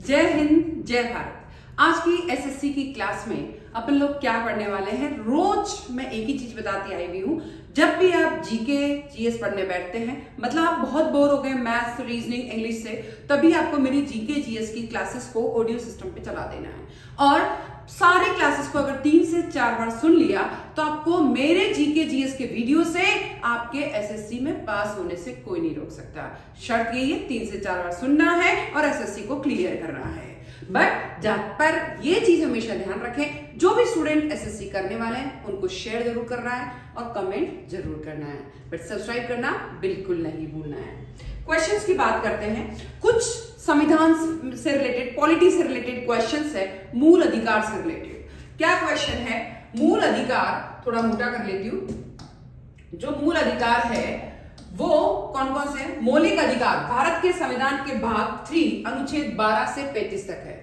जय हिंद, जय भारत। आज की एसएससी की क्लास में अपन लोग क्या पढ़ने वाले हैं। रोज मैं एक ही चीज बताती आई हुई हूँ। जब भी आप जीके जीएस पढ़ने बैठते हैं, मतलब आप बहुत बोर हो गए मैथ्स, रीजनिंग, इंग्लिश से, तभी आपको मेरी जीके जीएस की क्लासेस को ऑडियो सिस्टम पे चला देना है। और सारे क्लासेस को अगर 3 से 4 बार सुन लिया तो आपको मेरे जीके जीएस के वीडियो से आपके एसएससी में पास होने से कोई नहीं रोक सकता। शर्त यही है, 3 से 4 बार सुनना है और एसएससी को क्लियर करना है। बट पर ये चीज हमेशा ध्यान रखें, जो भी स्टूडेंट एसएससी करने वाले हैं उनको शेयर जरूर करना है और कमेंट जरूर करना है, बट सब्सक्राइब करना बिल्कुल नहीं भूलना है। क्वेश्चंस की बात करते हैं। कुछ संविधान से रिलेटेड, पॉलिटी से रिलेटेड क्वेश्चंस है, मूल अधिकार से रिलेटेड। क्या क्वेश्चन है? मूल अधिकार, थोड़ा मोटा कर लेती हूं। जो मूल अधिकार है वो कौन कौन से हैं? मौलिक अधिकार भारत के संविधान के भाग 3 अनुच्छेद 12 से 35 तक है।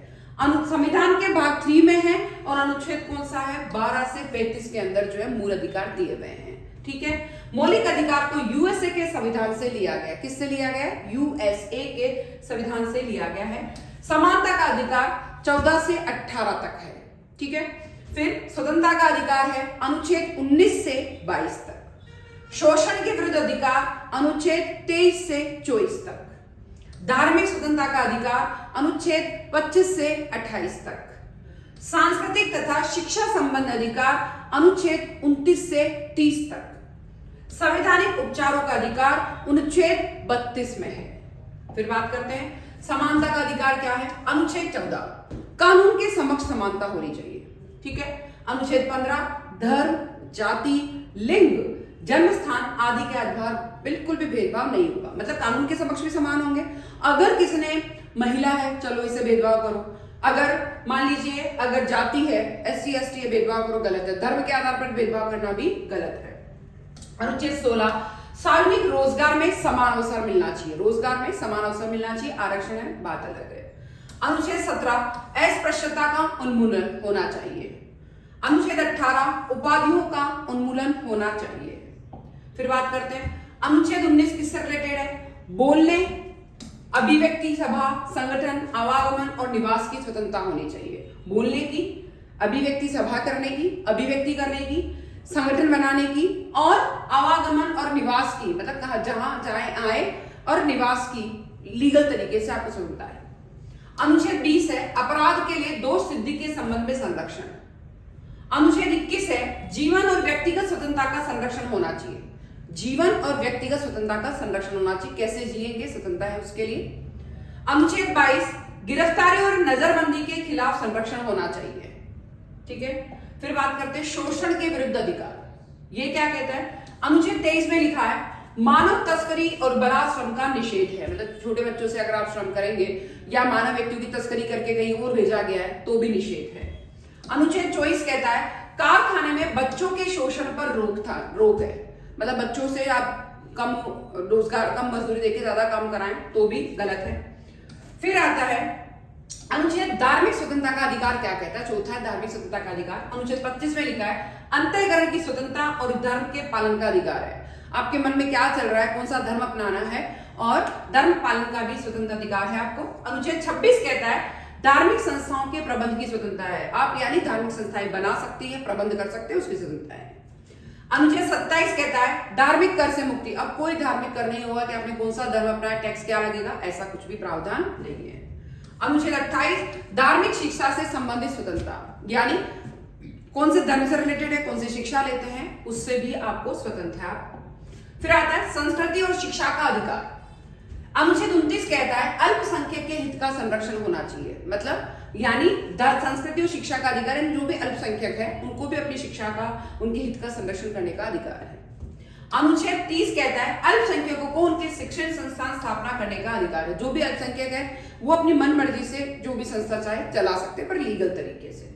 संविधान के भाग 3 में है और अनुच्छेद कौन सा है? 12 से 35 के अंदर जो है मूल अधिकार दिए गए हैं। ठीक है। मौलिक अधिकार को यूएसए के संविधान से लिया गया। किससे लिया गया? यूएसए के संविधान से लिया गया है। समानता का अधिकार 14 से 18 तक है। ठीक है। फिर स्वतंत्रता का अधिकार है अनुच्छेद 19 से 22 तक। शोषण के विरुद्ध अधिकार अनुच्छेद 23 से 24 तक। धार्मिक स्वतंत्रता का अधिकार अनुच्छेद 25 से 28 तक। सांस्कृतिक तथा शिक्षा संबंध अधिकार अनुच्छेद 29 से 30 तक। संवैधानिक उपचारों का अधिकार अनुच्छेद 32 में है। फिर बात करते हैं समानता का अधिकार क्या है? अनुच्छेद 14 कानून के समक्ष समानता होनी चाहिए। ठीक है। अनुच्छेद 15 धर्म, जाति, लिंग, जन्म स्थान आदि के आधार बिल्कुल भी भेदभाव नहीं होगा, मतलब कानून के समक्ष भी समान होंगे। अगर किसी ने महिला है, चलो इसे भेदभाव करो। अगर मान लीजिए अगर जाति है, एससी एसटी है, भेदभाव करो, गलत है। धर्म के आधार पर भेदभाव करना भी गलत है। अनुच्छेद 16 सार्वजनिक रोजगार में समान अवसर मिलना चाहिए। रोजगार में समान अवसर मिलना चाहिए, आरक्षण है, बात अलग है। अनुच्छेद 17 अस्पृश्यता का उन्मूलन होना चाहिए। अनुच्छेद 18 उपाधियों का उन्मूलन होना चाहिए। फिर बात करते हैं अनुच्छेद 19 किससे रिलेटेड है? बोलने, अभिव्यक्ति, सभा, संगठन, आवागमन और निवास की स्वतंत्रता होनी चाहिए। बोलने की, अभिव्यक्ति सभा करने की, अभिव्यक्ति करने की, संगठन बनाने की और आवागमन और निवास की, मतलब कहा जहां जाए आए, और निवास की लीगल तरीके से आपको स्वतंत्रता है। अनुच्छेद 20 है अपराध के लिए दोष सिद्धि के संबंध में संरक्षण। अनुच्छेद 21 है जीवन और व्यक्तिगत स्वतंत्रता का संरक्षण होना चाहिए। जीवन और व्यक्तिगत स्वतंत्रता का संरक्षण होना चाहिए। कैसे जिएंगे, स्वतंत्रता है उसके लिए। अनुच्छेद 22 गिरफ्तारी और नजरबंदी के खिलाफ संरक्षण होना चाहिए। ठीक है। फिर बात करते हैं शोषण के विरुद्ध अधिकार। ये क्या कहता है? अनुच्छेद 23 में लिखा है मानव तस्करी और बाल श्रम का निषेध है, मतलब छोटे बच्चों से अगर आप श्रम करेंगे या मानव व्यक्तियों की तस्करी करके कहीं और भेजा गया है तो भी निषेध है। अनुच्छेद 24 कहता है कारखाने में बच्चों के शोषण पर रोक है, मतलब बच्चों से आप कम रोजगार, कम मजदूरी देके ज्यादा काम कराएं तो भी गलत है। फिर आता है अनुच्छेद धार्मिक स्वतंत्रता का अधिकार क्या कहता है? चौथा है धार्मिक स्वतंत्रता का अधिकार। अनुच्छेद 25 में लिखा है अंतःकरण की स्वतंत्रता और धर्म के पालन का अधिकार है। आपके मन में क्या चल रहा है, कौन सा धर्म अपनाना है, और धर्म पालन का भी स्वतंत्र अधिकार है आपको। अनुच्छेद 26 कहता है धार्मिक संस्थाओं के प्रबंध की स्वतंत्रता है। आप यानी धार्मिक संस्थाएं बना सकती है, प्रबंध कर सकते हैं, उसकी स्वतंत्रता है। अनुच्छेद 27 कहता है धार्मिक कर से मुक्ति। अब कोई धार्मिक कर नहीं होगा कि आपने कौन सा धर्म अपना है, टैक्स क्या लगेगा, ऐसा कुछ भी प्रावधान नहीं है। अनुच्छेद 28 धार्मिक शिक्षा से संबंधित स्वतंत्रता, यानी कौन से धर्म से रिलेटेड है, कौन सी शिक्षा लेते हैं, उससे भी आपको स्वतंत्र है। फिर आता है संस्कृति और शिक्षा का अधिकार। अनुच्छेद 29 कहता है अल्पसंख्यक के हित का संरक्षण होना चाहिए, मतलब यानी संस्कृति और शिक्षा का अधिकार है। जो भी अल्पसंख्यक है उनको भी अपनी शिक्षा का, उनके हित का संरक्षण करने का अधिकार है। अनुच्छेद 30 कहता है अल्पसंख्यकों को उनके शिक्षण संस्थान स्थापना करने का अधिकार है। जो भी अल्पसंख्यक है वो अपनी मन मर्जी से जो भी संस्था चाहे चला सकते हैं, पर लीगल तरीके से।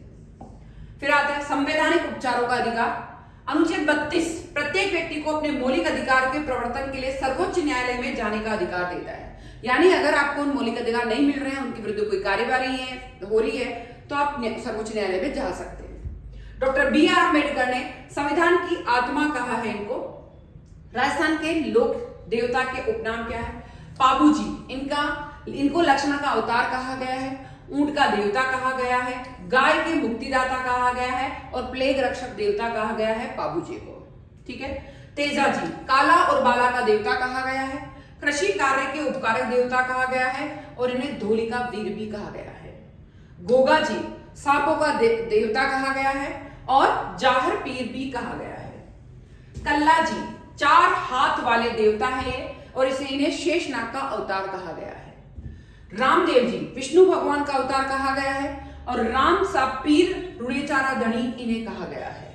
फिर आता है संवैधानिक उपचारों का अधिकार। अनुच्छेद 32 प्रत्येक व्यक्ति को अपने मौलिक अधिकार के प्रवर्तन के लिए सर्वोच्च न्यायालय में जाने का अधिकार देता है। यानी अगर आपको उन मौलिक अधिकार नहीं मिल रहे हैं, उनके विरुद्ध कोई कार्यवाही हो रही है, तो आप सर्वोच्च न्यायालय में जा सकते हैं। डॉक्टर BR अम्बेडकर ने संविधान की आत्मा कहा है इनको। राजस्थान के लोक देवता के उपनाम क्या है? पाबूजी। इनको लक्ष्मण का अवतार कहा गया है। ऊंट का देवता कहा गया है, गाय के मुक्तिदाता कहा गया है और प्लेग रक्षक देवता कहा गया है बाबूजी को। ठीक है। तेजाजी काला और बाला का देवता कहा गया है, कृषि कार्य के उपकारक देवता कहा गया है और इन्हें धोली का वीर भी कहा गया है। गोगा जी सांपों का देवता कहा गया है और जाहर पीर भी कहा गया है। कल्ला जी 4 हाथ वाले देवता है और इन्हें शेषनाग का अवतार कहा गया है। रामदेव जी विष्णु भगवान का अवतार कहा गया है और राम सा पीर रुड़ेचारा धनी इन्हें कहा गया है।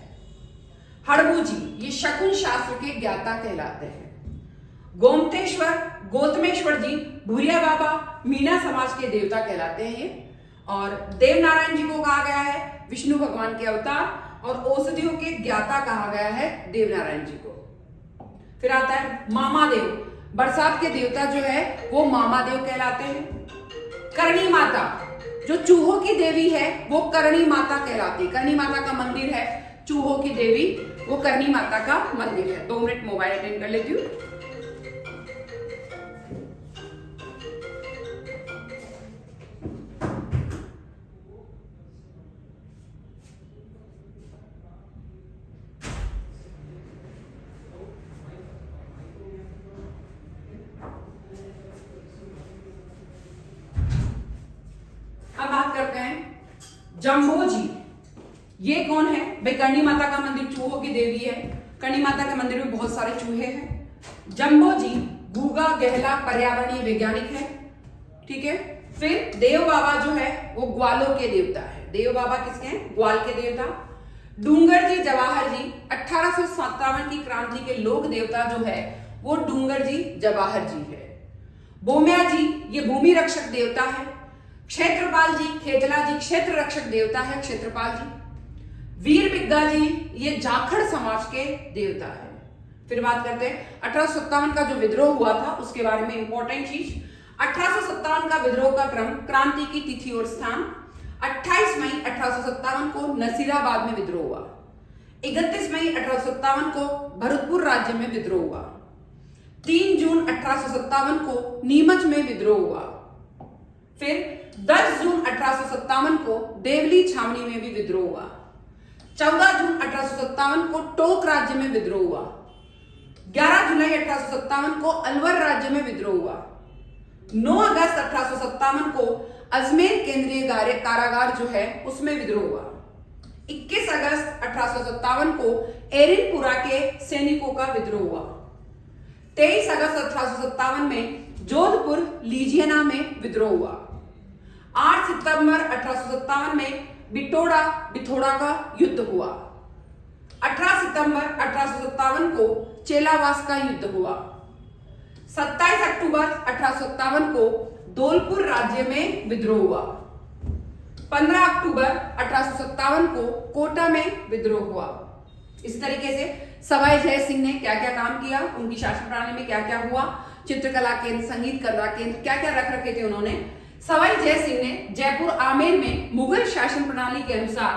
हड़बू जी ये शकुन शास्त्र के ज्ञाता कहलाते हैं। गौतमेश्वर जी भूरिया बाबा मीना समाज के देवता कहलाते हैं ये। और देव नारायण जी को कहा गया है विष्णु भगवान के अवतार और औषधियों के ज्ञाता कहा गया है देव नारायण जी को। फिर आता है मामादेव, बरसात के देवता जो है वो मामादेव कहलाते हैं। करणी माता जो चूहों की देवी है वो करणी माता कहलाती है। करणी माता का मंदिर है, चूहों की देवी, वो करणी माता का मंदिर है। 2 मिनट मोबाइल अटेंड कर लेती हूँ। अब बात करते हैं जम्बो जी। ये कौन है भाई? करणी माता का मंदिर चूहों की देवी है। करणी माता के मंदिर में बहुत सारे चूहे हैं। जम्बो जी गूगा गहला पर्यावरणीय वैज्ञानिक है। ठीक है। फिर देव बाबा जो है वो ग्वालों के देवता है। देव बाबा किसके हैं? ग्वाल के देवता। डूंगर जी जवाहर जी 1857 की क्रांति के लोक देवता जो है वो डूंगर जी जवाहर जी है। बोम्या जी ये भूमि रक्षक देवता है। क्षेत्रपाल जी खेतला जी क्षेत्र रक्षक देवता है, क्षेत्रपाल जी। वीर बिग्गा जी ये जाखड़ समाज के देवता है। फिर बात करते हैं 1857 का जो विद्रोह हुआ था उसके बारे में इंपॉर्टेंट चीज। 1857 का विद्रोह का क्रम, क्रांति की तिथि और स्थान। 28 मई 1857 को नसीराबाद में विद्रोह हुआ। 31 मई 1857 को भरतपुर राज्य में विद्रोह हुआ। 3 जून 1857 को नीमच में विद्रोह हुआ। फिर 10 जून 1857 को देवली छावनी में भी विद्रोह हुआ। 14 जून 1857 को टोक राज्य में विद्रोह हुआ। 11 जुलाई 1857 को अलवर राज्य में विद्रोह हुआ। 9 अगस्त 1857 को अजमेर केंद्रीय कारागार जो है उसमें विद्रोह हुआ। 21 अगस्त 1857 को एरिनपुरा के सैनिकों का विद्रोह हुआ। 23 अगस्त 1857 में जोधपुर लीजियना में विद्रोह हुआ। 8 सितंबर 1857 में बिथोड़ा का युद्ध हुआ। 18 सितंबर 1857 को चेलावास का युद्ध हुआ। 27 अक्टूबर 1857 को धौलपुर राज्य में विद्रोह हुआ। 15 अक्टूबर 1857 को कोटा में विद्रोह हुआ। इस तरीके से सवाई जय सिंह ने क्या क्या काम किया, उनकी शासन प्रणाली में क्या क्या हुआ, चित्रकला केंद्र, संगीत कला केंद्र क्या क्या रख रखे थे उन्होंने। सवाई जय सिंह ने जयपुर आमेर में मुगल शासन प्रणाली के अनुसार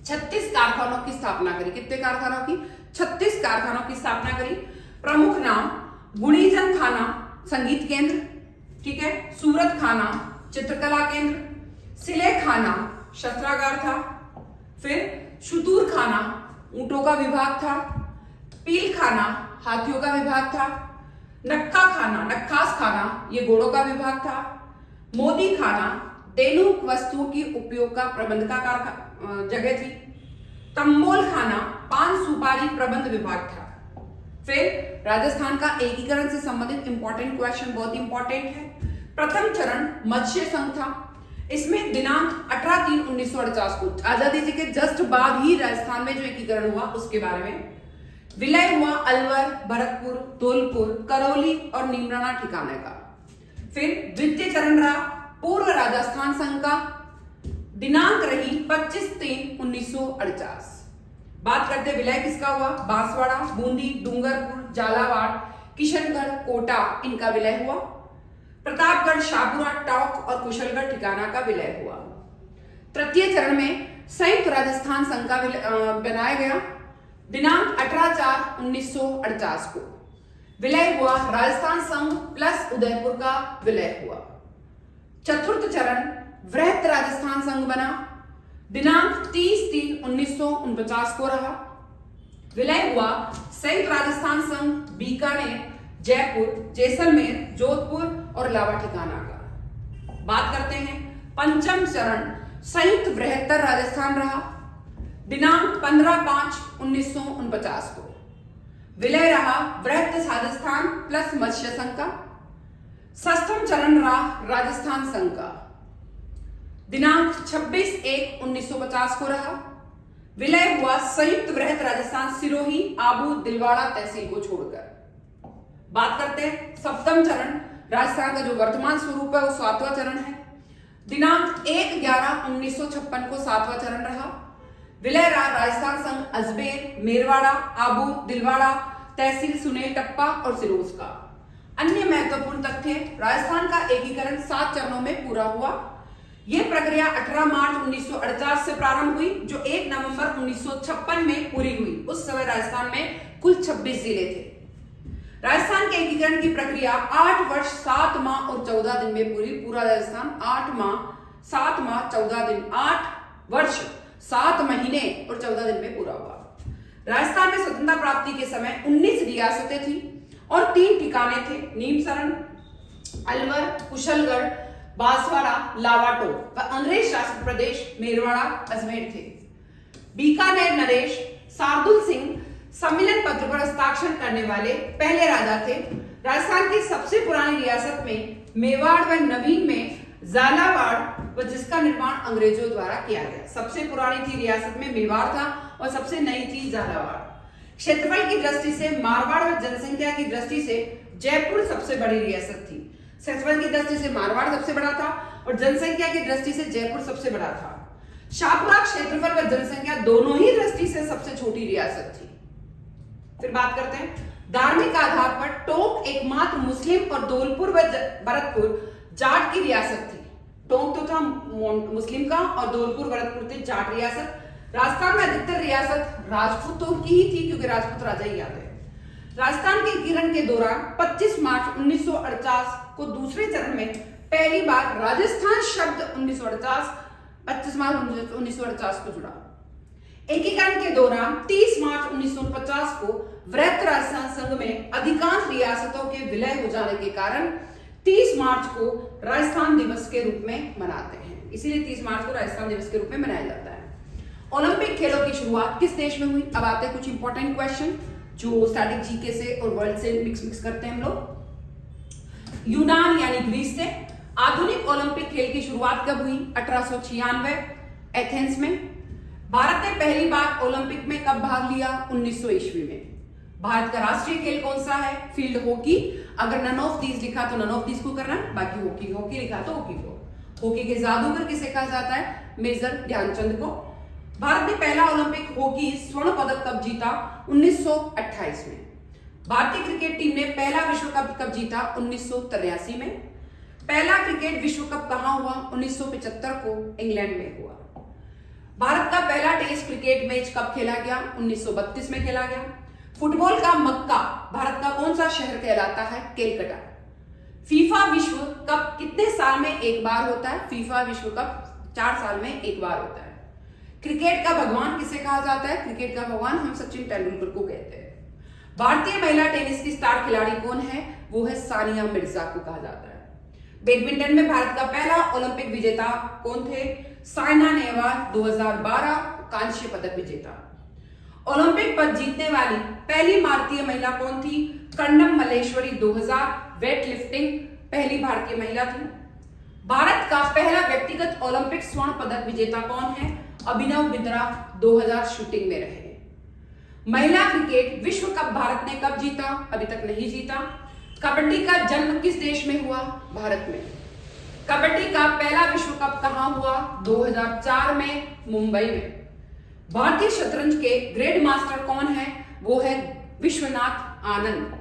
36 कारखानों की स्थापना करी। कितने कारखानों की? 36 कारखानों की स्थापना करी। प्रमुख नाम गुणीजन खाना संगीत केंद्र, ठीक है, सूरत खाना चित्रकला केंद्र, सिले खाना शस्त्रागार था, फिर शुतूर खाना ऊंटों का विभाग था, पील खाना हाथियों का विभाग था, नक्खा खाना नक्खास खाना ये घोड़ों का विभाग था, मोदी खाना तेनुक वस्तुओं की उपयोग का प्रबंध का जगह थी, तंबोल खाना पान सुपारी प्रबंध विभाग था। फिर राजस्थान का एकीकरण से संबंधित इंपॉर्टेंट क्वेश्चन, बहुत इंपॉर्टेंट है। प्रथम चरण मत्स्य संघ था। इसमें दिनांक 18/3/1948 को आजादी जी के जस्ट बाद ही राजस्थान में जो एकीकरण हुआ उसके बारे में विलय हुआ अलवर, भरतपुर, धौलपुर, करौली और नीमराना ठिकाने का। फिर द्वितीय चरण रहा पूर्व राजस्थान संघ का, दिनांक रही 25/3/1948। बात करते विलय किसका हुआ? बांसवाड़ा, बूंदी, डूंगरपुर, झालावाड़, किशनगढ़, कोटा इनका विलय हुआ। प्रतापगढ़, शाहपुरा, टोंक और कुशलगढ़ ठिकाना का विलय हुआ। तृतीय चरण में संयुक्त राजस्थान संघ का बनाया गया, दिनांक 18/4/1948 को विलय हुआ। राजस्थान संघ प्लस उदयपुर का विलय हुआ। चतुर्थ चरण वृहत राजस्थान संघ बना। दिनांक 30/3/1949 को रहा। विलय हुआ संयुक्त राजस्थान संघ बीकानेर, जयपुर, जैसलमेर, जोधपुर और लावा ठिकाना का। बात करते हैं पंचम चरण संयुक्त वृहत्तर राजस्थान रहा। दिनांक 15/5/1949 को। विलय रहा वृहत राजस्थान प्लस मत्स्य संघ का। षष्ठम चरण रहा राजस्थान संघ का। दिनांक 26/1/1950 को रहा। विलय हुआ संयुक्त वृहत राजस्थान सिरोही, आबू, दिलवाड़ा तहसील को छोड़कर। बात करते हैं सप्तम चरण राजस्थान का जो वर्तमान स्वरूप है वो 7वां चरण है। दिनांक 1/11/1956 को 7वां चरण रहा। विलय रहा राजस्थान संघ अजमेर, मेरवाड़ा, आबू, दिलवाड़ा तहसील सुनेल टप्पा और सिरोज का। अन्य महत्वपूर्ण तथ्य राजस्थान का एकीकरण 7 चरणों में पूरा हुआ। यह प्रक्रिया 18 मार्च 1948 से प्रारंभ हुई जो 1 नवंबर 1956 में पूरी हुई। उस समय राजस्थान में कुल 26 जिले थे। राजस्थान के एकीकरण की प्रक्रिया 8 वर्ष 7 माह और 14 दिन में पूरी। पूरा राजस्थान 8 माह 14 दिन, 8 वर्ष 7 महीने और 14 दिन में पूरा हुआ। राजस्थान में स्वतंत्रता प्राप्ति के समय 19 रियासतें थी और 3 ठिकाने थे, नीमसरण, अलवर, कुशलगढ़, बांसवाड़ा, लावाटोप व अंग्रेज शासित प्रदेश मेरवाड़ा, अजमेर थे। बीकानेर नरेश शार्दुल सिंह सम्मेलन पत्र पर हस्ताक्षर करने वाले पहले राजा थे। राजस्थान की सबसे पुरानी रियासत में मेवाड़ व नवीन में झालावाड़ व जिसका निर्माण अंग्रेजों द्वारा किया गया। सबसे पुरानी थी रियासत में मेवाड़ था और सबसे नई थी झालावाड़। क्षेत्रफल की दृष्टि से मारवाड़ और जनसंख्या की दृष्टि से जयपुर सबसे बड़ी रियासत थी। क्षेत्रफल की दृष्टि से मारवाड़ सबसे बड़ा था और जनसंख्या की दृष्टि से जयपुर सबसे बड़ा था। शाहपुरा क्षेत्रफल व जनसंख्या दोनों ही दृष्टि से सबसे छोटी रियासत थी। फिर बात करते हैं धार्मिक आधार पर टोंक एकमात्र मुस्लिम और धौलपुर व भरतपुर जाट की रियासत थी। टोंक तो था मुस्लिम का और धौलपुर भरतपुर थी जाट रियासत। राजस्थान में अधिकतर रियासत राजपूतों की ही थी क्योंकि राजपूत राजा ही आते हैं। राजस्थान के एकीकरण के दौरान 25 मार्च 1948 को दूसरे चरण में पहली बार राजस्थान शब्द 25 मार्च 1948 को जुड़ा। एकीकरण के दौरान 30 मार्च 1949 को वृहत राजस्थान संघ में अधिकांश रियासतों के विलय हो जाने के कारण 30 मार्च को राजस्थान दिवस के रूप में मनाते हैं। इसीलिए 30 मार्च को राजस्थान दिवस के रूप में मनाया जाता है। ओलंपिक खेलों की शुरुआत किस देश में हुई? अब आते हैं कुछ इंपॉर्टेंट क्वेश्चन जो स्टैटिक जीके से और वर्ल्ड से मिक्स करते हैं हम लोग। यूनान यानी ग्रीस से। आधुनिक ओलंपिक खेल की शुरुआत कब हुई? 1896 एथेंस में। भारत ने पहली बार ओलंपिक में कब भाग लिया? 1900 ईस्वी में। भारत का राष्ट्रीय खेल कौन सा है? Field hockey. अगर नन ऑफ दीज लिखा तो नन ऑफ दीज को करना, बाकी हॉकी हॉकी लिखा तो हॉकी को। हॉकी के जादूगर किसे कहा जाता है? मेजर ध्यानचंद को। भारत ने पहला ओलंपिक हॉकी स्वर्ण पदक कब जीता? 1928 में। भारतीय क्रिकेट टीम ने पहला विश्व कप कब जीता? 1983 में। पहला क्रिकेट विश्व कप कहां हुआ? 1975 को इंग्लैंड में हुआ। भारत का पहला टेस्ट क्रिकेट मैच कब खेला गया? 1932 में खेला गया। फुटबॉल का मक्का भारत का कौन सा शहर कहलाता है? केलकटा। फीफा विश्व कप कितने साल में एक बार होता है? फीफा विश्व कप 4 साल में एक बार होता है। क्रिकेट का भगवान किसे कहा जाता है? क्रिकेट का भगवान हम सचिन तेंदुलकर को कहते हैं। भारतीय महिला टेनिस की स्टार खिलाड़ी कौन है? वो है सानिया मिर्जा को कहा जाता है। बैडमिंटन में भारत का पहला ओलंपिक विजेता कौन थे? साइना नेहवाल 2012 कांस्य पदक विजेता। ओलंपिक पद जीतने वाली पहली भारतीय महिला कौन थी? कर्णम मल्लेश्वरी 2000 वेट लिफ्टिंग पहली भारतीय महिला थी। भारत का पहला व्यक्तिगत ओलंपिक स्वर्ण पदक विजेता कौन है? अभिनव बिंद्रा 2000 शूटिंग में रहे। महिला क्रिकेट विश्व कप भारत ने कब जीता? अभी तक नहीं जीता। कबड्डी का जन्म किस देश में हुआ? भारत में। कबड्डी का पहला विश्व कप कहां हुआ? 2004 में मुंबई में। भारतीय शतरंज के ग्रैंड मास्टर कौन है? वो है विश्वनाथ आनंद।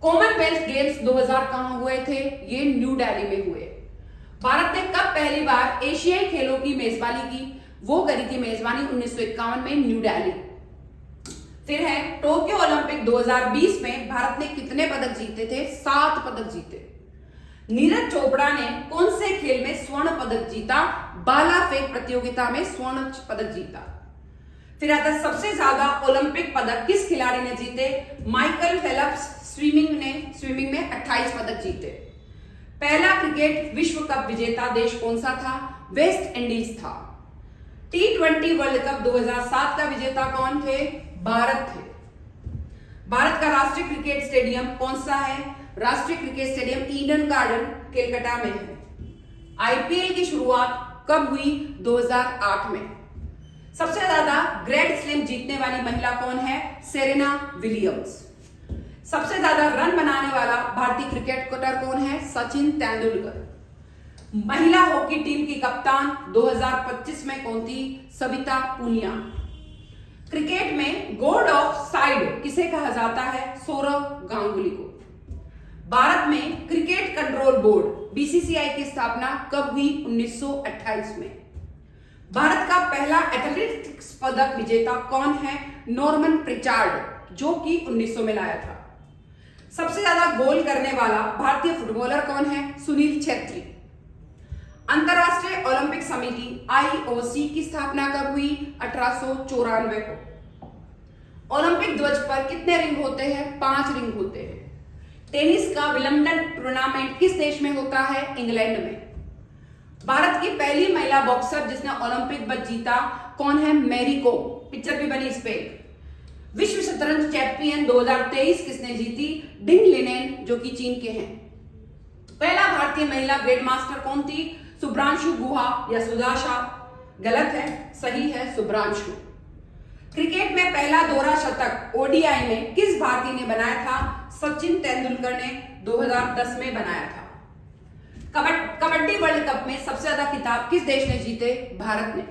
कॉमनवेल्थ गेम्स 2000 कहां हुए थे? ये न्यू दिल्ली में हुए। भारत ने कब पहली बार एशियाई खेलों की मेजबानी की? वो करी थी मेजबानी 1951 में न्यू दिल्ली। फिर है टोक्यो ओलंपिक 2020 में भारत ने कितने पदक जीते थे? 7 पदक जीते। नीरज चोपड़ा ने कौन से खेल में स्वर्ण स्वर्ण पदक जीता, भाला फेंक प्रतियोगिता में स्वर्ण पदक जीता। फिर आता है सबसे ज्यादा ओलंपिक पदक किस खिलाड़ी ने जीते? माइकल फेल्प्स स्विमिंग में 28 पदक जीते। पहला क्रिकेट विश्व कप विजेता देश कौन सा था? वेस्ट इंडीज था। T20 वर्ल्ड कप 2007 का विजेता कौन थे? भारत थे। भारत का राष्ट्रीय क्रिकेट स्टेडियम कौन सा है? राष्ट्रीय cricket stadium Eden garden Kolkata में है। आईपीएल की शुरुआत कब हुई? 2008 में। सबसे ज्यादा ग्रैंड स्लैम जीतने वाली महिला कौन है? Serena Williams. सबसे ज्यादा रन बनाने वाला भारतीय क्रिकेटर कौन है? सचिन तेंदुलकर। महिला हॉकी टीम की कप्तान 2025 में कौन थी? सविता पुनिया। क्रिकेट में गॉड ऑफ साइड किसे कहा जाता है? सौरव गांगुली को। भारत में क्रिकेट कंट्रोल बोर्ड बीसीसीआई की स्थापना कब हुई? 1928 में। भारत का पहला एथलेटिक्स पदक विजेता कौन है? नॉर्मन प्रिचार्ड, जो कि 1900 में लाया था। सबसे ज्यादा गोल करने वाला भारतीय फुटबॉलर कौन है? सुनील छेत्री। अंतरराष्ट्रीय ओलंपिक समिति आईओसी की स्थापना कब हुई? 1894 को। ओलंपिक ध्वज पर कितने रिंग होते हैं? 5 रिंग होते हैं। टेनिस का विंबलडन टूर्नामेंट किस देश में होता है? इंग्लैंड में। भारत की पहली महिला बॉक्सर जिसने ओलंपिक पदक जीता कौन है? Mary com. पिक्चर भी बनी इस पे। विश्व शतरंज चैंपियन 2023 किसने जीती? डिंग लिनेन, जो कि चीन के हैं। पहला भारतीय महिला ग्रैंड मास्टर कौन थी? सुब्रांशु गुहा या सुदाशा? गलत है, सही है सुब्रांशु। क्रिकेट में पहला दोहरा शतक ओडीआई में किस भारतीय ने बनाया था? सचिन तेंदुलकर ने 2010 में बनाया था। कबड्डी वर्ल्ड कप में सबसे ज्यादा खिताब किस देश ने जीते? भारत ने।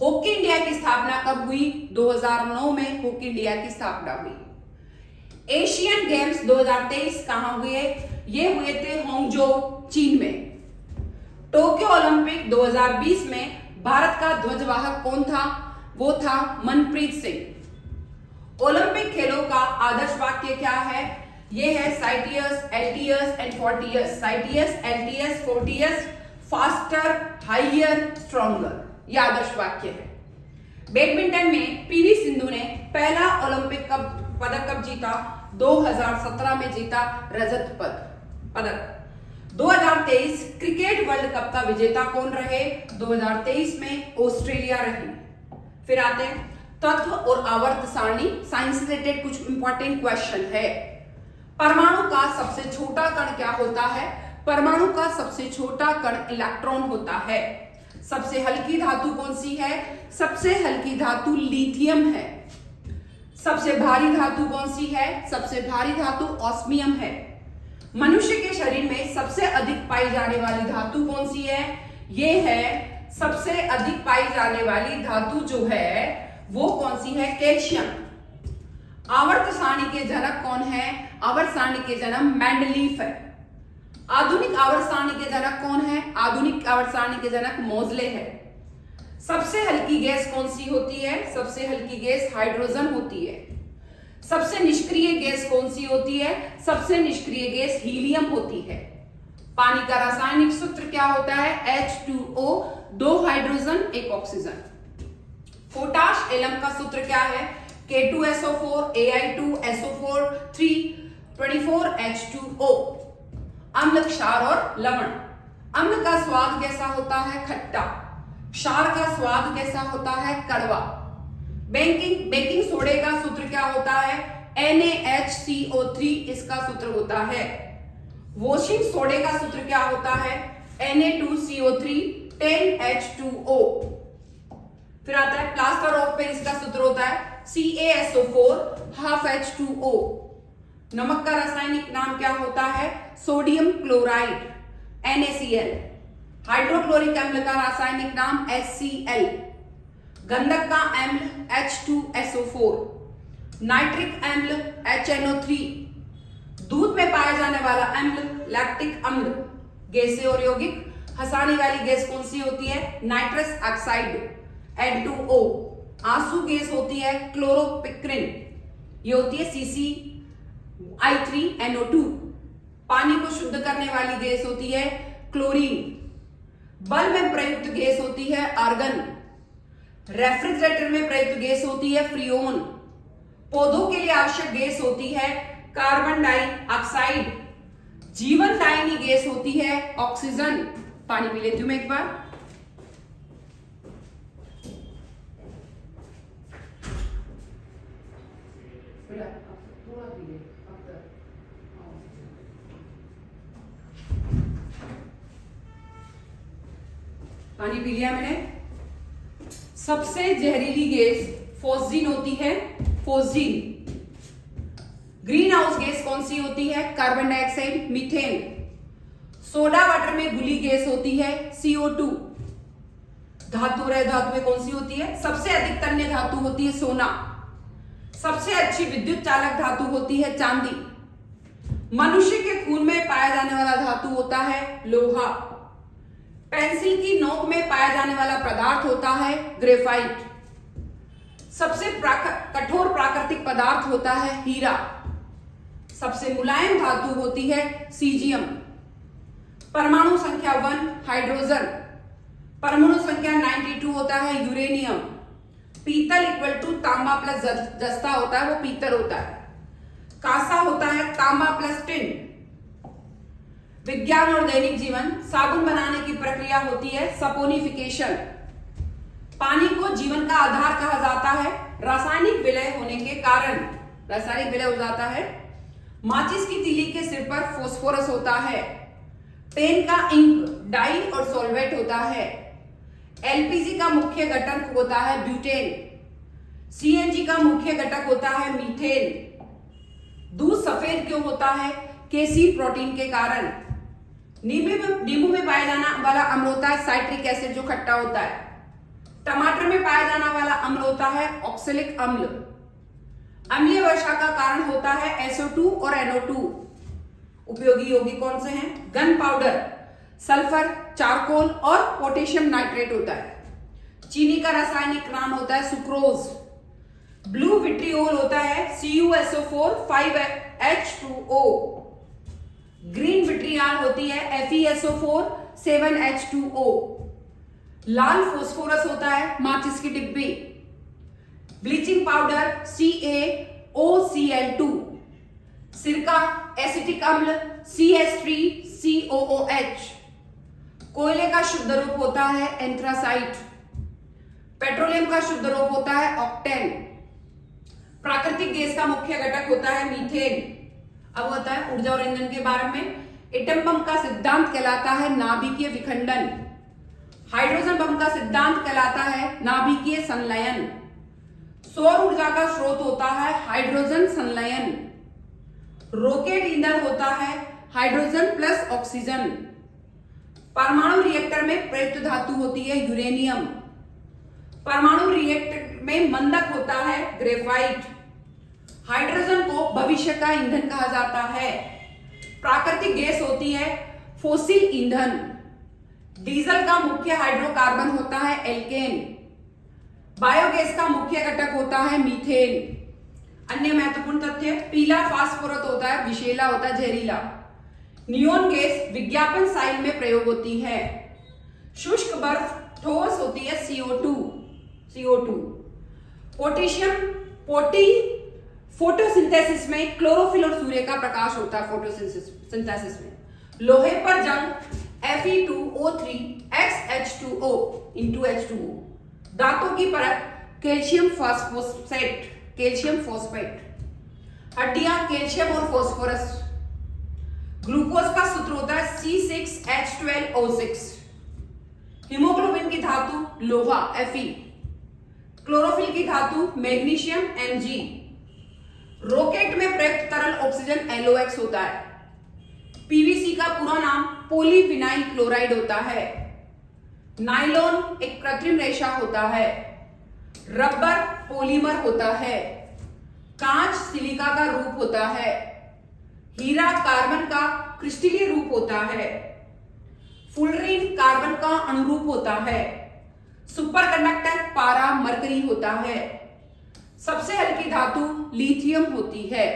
हॉकी इंडिया की स्थापना कब हुई? 2009 में हॉकी इंडिया की स्थापना हुई। एशियन गेम्स 2023 कहां हुए? ये हुए थे होंगजो, चीन में। टोक्यो ओलंपिक 2020 में भारत का ध्वजवाहक कौन था? वो था मनप्रीत सिंह। ओलंपिक खेलों का आदर्श वाक्य क्या है? ये है Citius, Altius and Fortius. Citius, Altius, Fortius, faster, higher, stronger. ये आदर्श वाक्य है। बैडमिंटन में पीवी सिंधु ने पहला ओलंपिक पदक कब जीता? 2017 में जीता रजत पदक। 2023 क्रिकेट वर्ल्ड कप का विजेता कौन रहे? 2023 में ऑस्ट्रेलिया रही। फिर आते हैं तत्व और आवर्त सारणी। साइंस से रिलेटेड कुछ इंपॉर्टेंट क्वेश्चन है। परमाणु का सबसे छोटा कण क्या होता है? परमाणु का सबसे छोटा कण इलेक्ट्रॉन होता है। सबसे हल्की धातु कौन सी है? सबसे हल्की धातु लिथियम है। सबसे भारी धातु कौन सी है? सबसे भारी धातु ऑस्मियम है। मनुष्य के शरीर में सबसे अधिक पाई जाने वाली धातु कौन सी है? ये है सबसे अधिक पाई जाने वाली धातु जो है वो कौन सी है? कैल्शियम। आवर्त सारणी के जनक कौन है? आवर्त सारणी के जनक मेंडलीफ है। आधुनिक आवर्त सारणी के जनक कौन है? आधुनिक आवर्त सारणी के जनक मोजले है। सबसे हल्की गैस कौन सी होती है? सबसे हल्की गैस हाइड्रोजन होती है। सबसे निष्क्रिय गैस कौन सी होती है? सबसे निष्क्रिय गैस हीलियम होती है। पानी का रासायनिक सूत्र क्या होता है? H2O, 2 hydrogen 1 oxygen. Potash alum का सूत्र क्या है? K2SO4, Ai2SO4, 324H2O। अम्ल, क्षार और लवण। अम्ल का स्वाद कैसा होता है? खट्टा। क्षार का स्वाद कैसा होता है? कड़वा। बेकिंग सोडे का सूत्र क्या होता है? NaHCO3 इसका सूत्र होता है। वॉशिंग सोडे का सूत्र क्या होता है? Na2CO3, 10H2O। फिर आता है प्लास्टर ऑफ पेरिस का सूत्र होता है CaSO4, half H2O। नमक का रासायनिक नाम क्या होता है? Sodium chloride, NaCl। हाइड्रोक्लोरिक अम्ल का रासायनिक नाम HCl। गंधक का अम्ल H2SO4। नाइट्रिक अम्ल HNO3। दूध में पाया जाने वाला अम्ल लैक्टिक अम्ल। गैसें और यौगिक। हंसाने वाली गैस कौन सी होती है? Nitrous oxide, N2O। आंसू गैस होती है क्लोरोपिक्रिन, ये होती है CCl3NO2। पानी को शुद्ध करने वाली गैस होती है क्लोरीन। बल्ब में प्रयुक्त गैस होती है आर्गन। रेफ्रिजरेटर में प्रयुक्त गैस होती है फ्रीओन। पौधों के लिए आवश्यक गैस होती है कार्बन डाइऑक्साइड। जीवन दायिनी गैस होती है ऑक्सीजन। पानी पी लेती हूं मैं एक बार। पानी पी लिया मैंने। सबसे जहरीली गैस फोस्जीन होती है, फोस्जीन। ग्रीन हाउस गैस कौन सी होती है? Carbon dioxide, methane. Soda water में घुली गैस होती है CO2। धातु रह धातु में कौन सी होती है? सबसे अधिक तन्य धातु होती है सोना। सबसे अच्छी विद्युत चालक धातु होती है चांदी। मनुष्य के खून में पाया जाने वाला धातु होता है लोहा। पेंसिल की नोक में पाया जाने वाला पदार्थ होता है ग्रेफाइट। सबसे कठोर प्राकृतिक पदार्थ होता है हीरा। सबसे मुलायम धातु होती है सीजियम। परमाणु संख्या 1 हाइड्रोजन। परमाणु संख्या 92 होता है यूरेनियम। पीतल इक्वल टू तांबा प्लस जस्ता होता है, वो पीतल होता है। कांसा होता है तांबा प्लस टिन। विज्ञान और दैनिक जीवन। साबुन बनाने की प्रक्रिया होती है सपोनिफिकेशन। पानी को जीवन का आधार कहा जाता है रासायनिक विलय होने के कारण। रासायनिक विलय हो जाता है। माचिस की तीली के सिर पर फास्फोरस होता है। पेन का इंक डाई और सॉल्वेट होता है। LPG का मुख्य घटक होता है ब्यूटेन। CNG का मुख्य घटक होता है मीथेन। दूध सफेद क्यों होता है? केसीन प्रोटीन के कारण। नींबू में पाया जाना वाला अम्ल होता है साइट्रिक एसिड, जो खट्टा होता है। टमाटर में पाया जाने वाला अम्ल होता है ऑक्सैलिक अम्ल। अम्लीय वर्षा का कारण होता है SO2 और NO2। उपयोगी यौगिक कौन से हैं? गन पाउडर, सल्फर, चारकोल और पोटेशियम नाइट्रेट होता है। चीनी का रासायनिक नाम होता है सुक्रोज। ब्लू विट्रियोल होता है CuSO4 5H2O। ग्रीन विट्रियाल होती है FeSO4 7H2O। लाल फोस्फोरस होता है माचिस की डिब्बी। Bleaching powder CaOCl2। सिरका एसिटिक अम्ल CH3COOH। कोयले का शुद्ध रूप होता है एंथ्रासाइट। पेट्रोलियम का शुद्ध रूप होता है ऑक्टेन। प्राकृतिक गैस का मुख्य घटक होता है मीथेन। अब होता है ऊर्जा और ईंधन के बारे में। एटम बम का सिद्धांत कहलाता है नाभिकीय विखंडन। हाइड्रोजन बम का सिद्धांत कहलाता है नाभिकीय संलयन। सौर ऊर्जा का स्रोत होता है हाइड्रोजन संलयन। रॉकेट ईंधन होता है हाइड्रोजन प्लस ऑक्सीजन। परमाणु रिएक्टर में प्रयुक्त धातु होती है यूरेनियम। परमाणु रिएक्टर में मंदक होता है ग्रेफाइट। हाइड्रोजन को भविष्य का ईंधन कहा जाता है। प्राकृतिक गैस होती है फोसिल ईंधन। डीजल का मुख्य हाइड्रोकार्बन होता है एल्केन। बायोगैस का मुख्य घटक होता है मीथेन। अन्य महत्वपूर्ण तथ्य, पीला फास्फोरस होता है विषैला होता है जहरीला। नियोन गैस विज्ञापन साइन में प्रयोग होती है। शुष्क बर्फ ठोस होती है CO2। पोटेशियम फोटोसिंथेसिस में क्लोरोफिल और सूर्य का प्रकाश होता है फोटोसिंथेसिस में। लोहे पर जंग Fe2O3 XH2O into H2O। दांतों की परत कैल्शियम फॉस्फेट। हड्डियां कैल्शियम और फास्फोरस। ग्लूकोज का सूत्र होता है C6H12O6। हीमोग्लोबिन की धातु लोहा Fe। क्लोरोफिल की धातु मैग्नीशियम Mg। रॉकेट में प्रयुक्त तरल ऑक्सीजन LOX होता है। PVC का पूरा नाम पॉलीविनाइल क्लोराइड होता है। नायलॉन एक कृत्रिम रेशा होता है। रबर पॉलीमर होता है। कांच सिलिका का रूप होता है। हीरा कार्बन का क्रिस्टलीय रूप होता है। फुलरीन कार्बन का अनुरूप होता है। सुपरकंडक्टर पारा मरकरी होता है। सबसे हल्की धातु लिथियम होती है।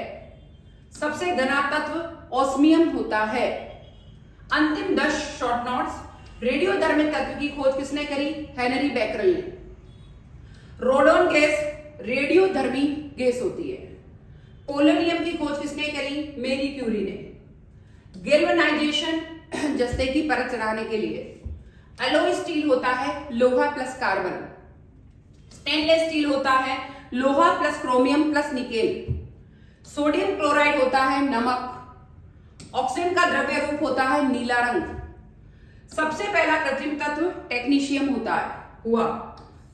सबसे घना तत्व ऑस्मियम होता है। अंतिम 10 शॉर्ट नोट्स। रेडियोधर्मी तत्व की खोज किसने करी? हेनरी बेकरल ने। रोडोन गैस रेडियोधर्मी गैस होती है। पोलोनियम की खोज किसने करी? मेरी क्यूरी ने। गैल्वेनाइजेशन जस्ते की परत चढ़ाने के लिए। एलोय स्टील होता है लोहा प्लस कार्बन। स्टेनलेस स्टील होता है लोहा plus chromium plus nickel. Sodium chloride होता है नमक। ऑक्सीजन का द्रव्य रूप होता है नीला रंग। सबसे पहला कृत्रिम तत्व टेक्नीशियम होता है हुआ।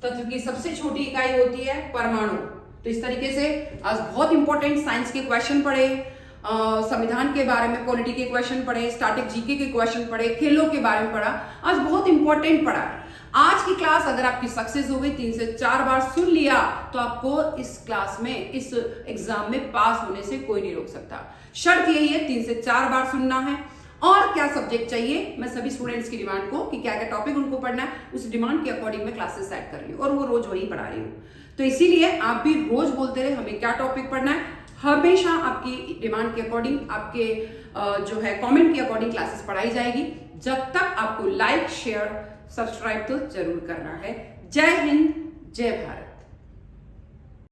तत्व की सबसे छोटी इकाई होती है परमाणु। तो इस तरीके से आज बहुत इंपॉर्टेंट साइंस के क्वेश्चन पढ़े, संविधान के बारे में पॉलिटी के क्वेश्चन पढ़े, स्टैटिक जीके के क्वेश्चन पढ़े, खेलों के बारे में पढ़ा। आज बहुत इंपॉर्टेंट पढ़ा है। आज की क्लास अगर आपकी सक्सेस हो गई, 3 से 4 बार सुन लिया, तो आपको इस क्लास में, इस एग्जाम में पास होने से कोई नहीं रोक सकता। शर्त यही है 3 से 4 बार सुनना है। और क्या सब्जेक्ट चाहिए, मैं सभी स्टूडेंट्स की डिमांड को कि क्या क्या टॉपिक उनको पढ़ना है, उस डिमांड के अकॉर्डिंग मैं क्लासेस सेट कर रही हूँ और वो रोज वही पढ़ा रही हूँ। तो इसीलिए आप भी रोज बोलते रहे हमें क्या टॉपिक पढ़ना है। हमेशा आपकी डिमांड के अकॉर्डिंग, आपके जो है कमेंट के अकॉर्डिंग क्लासेस पढ़ाई जाएगी। जब तक आपको लाइक शेयर सब्सक्राइब तो जरूर करना है। जय हिंद, जय भारत।